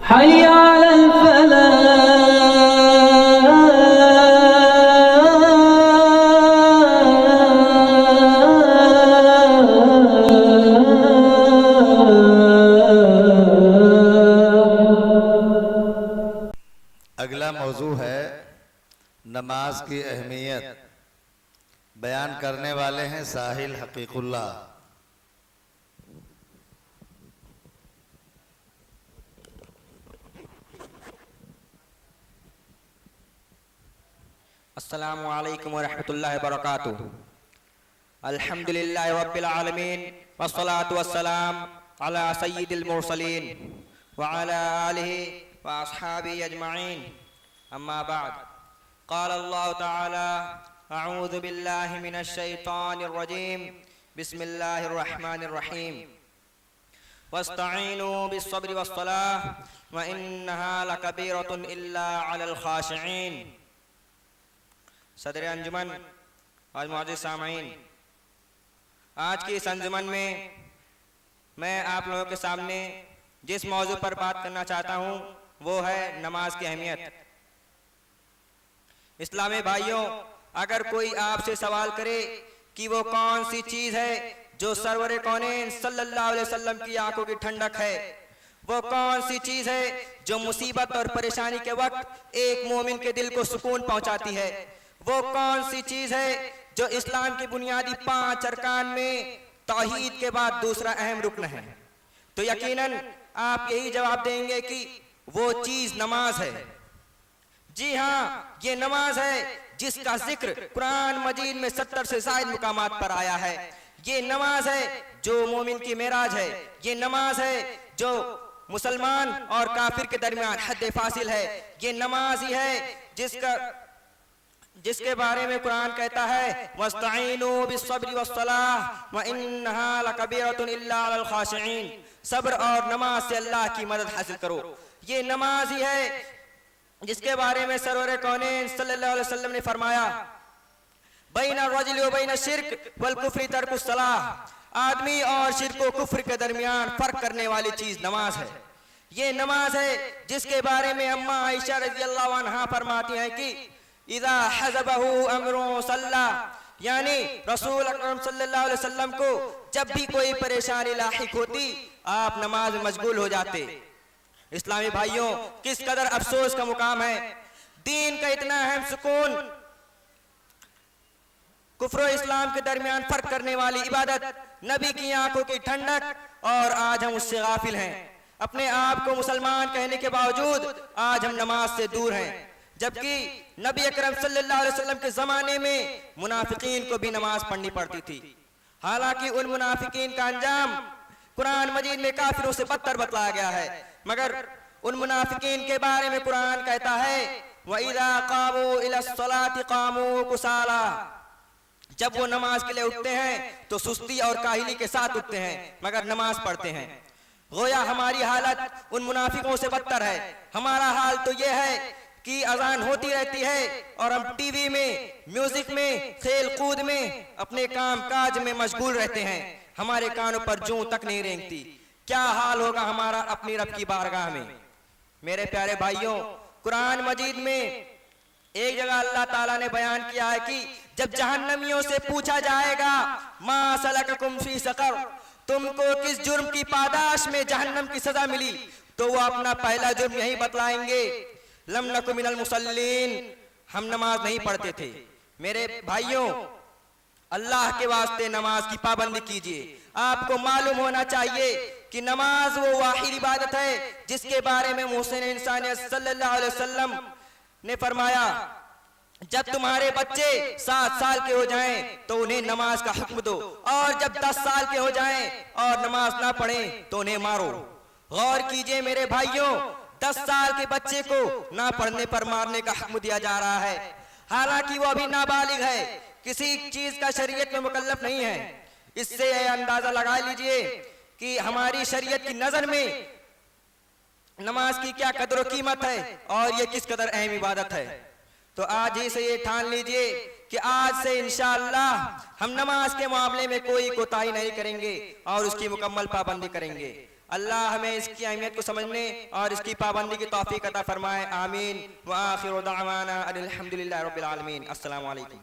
हय्य अलल अगला मौजू है नमाज की अहमियत। बयान करने वाले हैं साहिल हकीकुल्लाह। अस्सलामु अलैकुम वरहमतुल्लाहि वबरकातुहू। अल्हम्दुलिल्लाहि रब्बिल आलमीन वस्सलातु वस्सलाम अला सय्यिदिल मुरसलीन व अला आलिहि व अस्हाबिहि अजमईन। अम्मा बाद, क़ाल अल्लाहु तआला अऊज़ु बिल्लाहि मिनश शैतानिर रजीम, बिस्मिल्लाहिर रहमानिर रहीम। वस्तईनु बिस्सब्रि वस्सलाह व इन्नहा लकबीरतुन इल्ला अलल खाशिईन। सदर अंजुमन और मुअज़्ज़िज़ सामईन, आज की इस अंजुमन में मैं आप लोगों के सामने जिस मौजू पर बात करना चाहता हूँ वो है नमाज की अहमियत। इस्लामी भाइयों, अगर कोई आपसे सवाल करे कि वो कौन सी चीज़ है जो सरवर कौनैन सल्लल्लाहु अलैहि वसल्लम की आंखों की ठंडक है, वो कौन सी चीज़ है जो मुसीबत और परेशानी के वक्त एक मोमिन के दिल को सुकून पहुंचाती है, वो कौन सी चीज़ है जो इस्लाम की बुनियादी 5 अरकान में तौहीद के बाद दूसरा अहम रुकन है, तो यकीनन आप यही जवाब देंगे कि वो चीज़ नमाज है। जी हाँ, ये नमाज है जिसका जिक्र कुरान मजीद में 70 से ज़ायद मुकामात पर आया है। ये नमाज है जो मोमिन की मेराज है। ये नमाज है जो मुसलमान और काफिर के दरमियान हद फासिल है। ये नमाज ही है जिसके बारे में कुरान कहता है वस्तईनु बिस्सब्रि वस्सलाह व इन्नहा लकबीरतुन इल्ला अलल खाशिईन। सब्र और नमाज से अल्लाह की मदद हासिल करो। ये नमाज ही है जिसके बारे में सरवर कौनैन सल्लल्लाहु अलैहि वसल्लम ने फरमाया बैना रजुल व बैना शिर्क वल कुफ्रि तर्कुस सलाह। आदमी और शिर्क व कुफ्र के दरमियान फर्क करने वाली चीज नमाज है। ये नमाज है जिसके बारे में अम्मा आयशा रज़ियल्लाहु अन्हा फरमाती हैं कि इज़ा हज़बहु अम्रुन सल्ला, यानी रसूल अकरम सल्लल्लाहु अलैहि वसल्लम को जब भी कोई परेशानी लाहिक होती आप नमाज में मशगूल हो जाते। इस्लामी भाइयों, किस कदर अफसोस का मुकाम है, दीन का इतना अहम सुकून, कुफ्र इस्लाम के दरमियान फर्क करने वाली इबादत, नबी की आंखों की ठंडक, और आज हम उससे गाफिल हैं। अपने आप को मुसलमान कहने के बावजूद आज हम नमाज से दूर हैं, जबकि नबी अकरम सल्लल्लाहु अलैहि वसल्लम के ज़माने में मुनाफिकीन को भी नमाज पढ़नी पड़ती थी। हालांकि उन मुनाफिकीन का अंजाम कुरान मजीद में काफिरों से बदतर बतलाया गया है, मगर उन मुनाफिकीन के बारे में कुरान कहता है वइज़ा क़ामू इलस्सलाति क़ामू कुसाला। जब वो नमाज के लिए उठते हैं तो सुस्ती और काहिली के साथ उठते हैं, मगर नमाज पढ़ते हैं। गोया हमारी हालत उन मुनाफिकों से बदतर है। हमारा हाल तो यह है कि अजान होती रहती है और हम टीवी में, म्यूजिक में, खेल कूद में, अपने काम काज में मशगूल रहते हैं। हमारे कानों पर जूं तक नहीं रेंगती। क्या हाल होगा हमारा अपनी रब की बारगाह में। मेरे प्यारे भाइयों, कुरान मजीद में एक जगह अल्लाह ताला ने बयान किया है कि जब जहन्नमियों से पूछा जाएगा मा सलककुम फी सकर, तुमको किस जुर्म की पादाश में जहन्नम की सजा मिली, तो वो अपना पहला जुर्म यही बतलाएंगे लम नकु मिनल मुसल्लीन, हम नमाज नहीं पढ़ते थे। मेरे भाइयों, अल्लाह के वास्ते नमाज की पाबंदी कीजिए। आपको मालूम होना चाहिए कि नमाज वो वाहिद इबादत है जिसके बारे में मोहसिन इंसानियत सल्लल्लाहु अलैहि वसल्लम ने फरमाया जब तुम्हारे बच्चे 7 साल के हो जाएं तो उन्हें नमाज का हुक्म दो, और जब 10 साल के हो जाएं और नमाज ना पढ़ें तो उन्हें मारो। गौर कीजिए मेरे भाइयों, 10 साल के बच्चे को ना पढ़ने पर मारने का हुक्म दिया जा रहा है, हालांकि वो अभी नाबालिग है, किसी चीज का शरीयत में मुकल्लफ नहीं है। इससे यह अंदाजा लगा लीजिए कि हमारी शरीयत की नजर में नमाज की क्या कदर और कीमत है और ये किस कदर अहम इबादत है। तो आज ही से ये ठान लीजिए कि आज से इंशाअल्लाह हम नमाज के मामले में कोई कोताही नहीं करेंगे और उसकी मुकम्मल पाबंदी करेंगे। अल्लाह हमें इसकी अहमियत को समझने और इसकी पाबंदी की तौफीक अता फरमाए। आमीन। व आखिरु दअवाना अनिल हम्दुलिल्लाहि रब्बिल आलमीन। अस्सलामु अलैकुम।